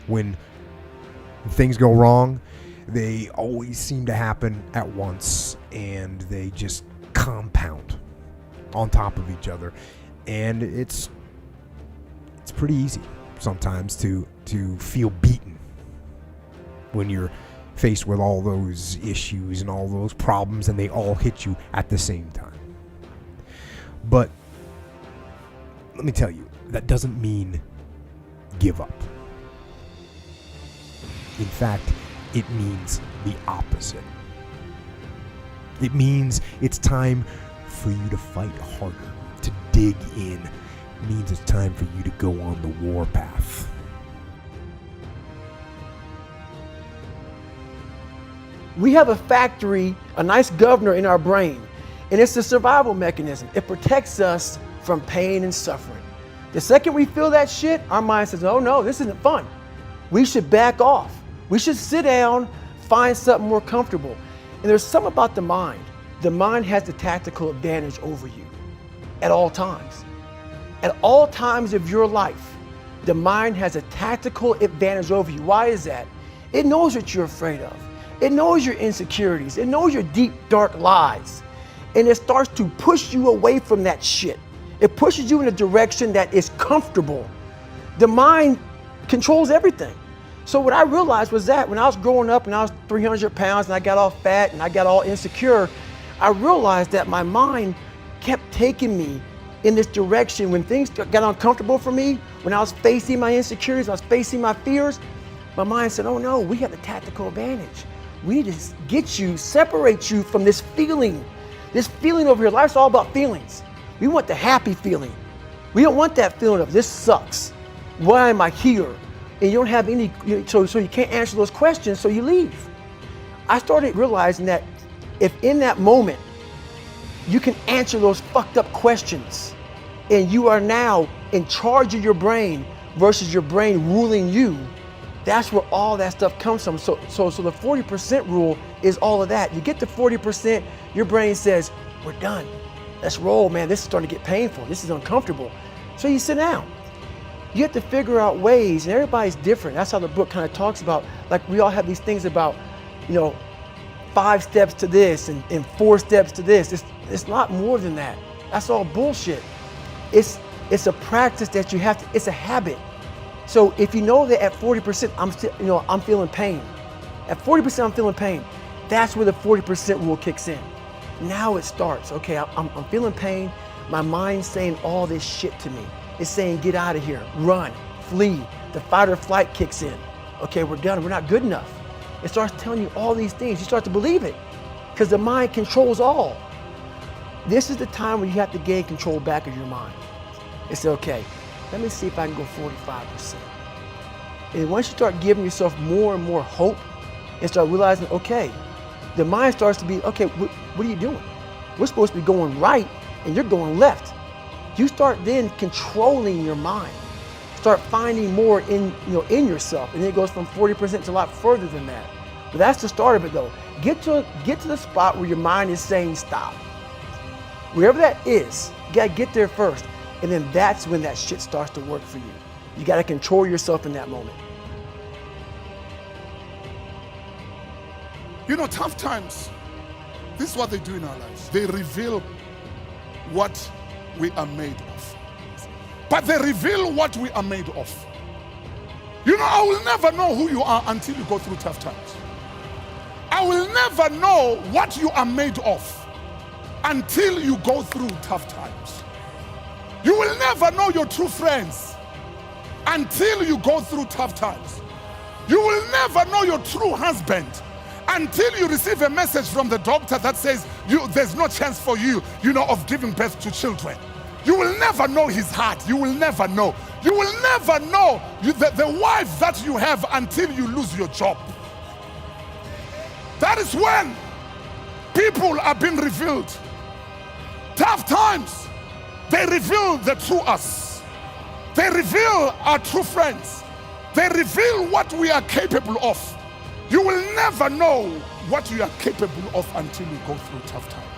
When things go wrong, they always seem to happen at once, and they just compound on top of each other. And it's pretty easy sometimes to feel beaten when you're faced with all those issues and all those problems, and they all hit you at the same time. But let me tell you, that doesn't mean give up. In fact, it means the opposite. It means it's time for you to fight harder, to dig in. It means it's time for you to go on the warpath. We have a factory, a nice governor in our brain, and it's a survival mechanism. It protects us from pain and suffering. The second we feel that shit, our mind says, oh no, this isn't fun. We should back off. We should sit down, find something more comfortable. And there's something about the mind. The mind has the tactical advantage over you at all times. At all times of your life, the mind has a tactical advantage over you. Why is that? It knows what you're afraid of. It knows your insecurities. It knows your deep, dark lies. And it starts to push you away from that shit. It pushes you in a direction that is comfortable. The mind controls everything. So what I realized was that when I was growing up and I was 300 pounds and I got all fat and I got all insecure, I realized that my mind kept taking me in this direction. When things got uncomfortable for me, when I was facing my insecurities, I was facing my fears, my mind said, oh no, we have the tactical advantage. We need to get you, separate you from this feeling over here. Life's all about feelings. We want the happy feeling. We don't want that feeling of this sucks. Why am I here? And you don't have any, so you can't answer those questions, so you leave. I started realizing that if in that moment you can answer those fucked up questions and you are now in charge of your brain versus your brain ruling you, that's where all that stuff comes from. So the 40% rule is all of that. You get to 40%, your brain says, we're done. Let's roll, man. This is starting to get painful. This is uncomfortable. So you sit down. You have to figure out ways, and everybody's different. That's how the book kind of talks about, like we all have these things about, 5 steps to this and 4 steps to this. It's a lot more than that. That's all bullshit. It's a practice that you have to, it's a habit. So if you know that at 40%, I'm feeling pain. At 40% I'm feeling pain. That's where the 40% rule kicks in. Now it starts. Okay, I'm feeling pain. My mind's saying all this shit to me. It's saying, get out of here, run, flee. The fight or flight kicks in. Okay, we're done, we're not good enough. It starts telling you all these things. You start to believe it because the mind controls all. This is the time when you have to gain control back of your mind. It's okay, let me see if I can go 45%. And once you start giving yourself more and more hope and start realizing, okay, the mind starts to be, okay, what are you doing? We're supposed to be going right and you're going left. You start then controlling your mind. Start finding more in yourself, and then it goes from 40% to a lot further than that. But that's the start of it, though. Get to the spot where your mind is saying stop. Wherever that is, you gotta get there first, and then that's when that shit starts to work for you. You gotta control yourself in that moment. Tough times, this is what they do in our lives. They reveal what we are made of. But they reveal what we are made of. I will never know who you are until you go through tough times. I will never know what you are made of until you go through tough times. You will never know your true friends until you go through tough times. You will never know your true husband until you receive a message from the doctor that says there's no chance for you, of giving birth to children. You will never know his heart. You will never know. You will never know the wife that you have until you lose your job. That is when people are being revealed. Tough times, they reveal the true us. They reveal our true friends. They reveal what we are capable of. You will never know what you are capable of until you go through tough times.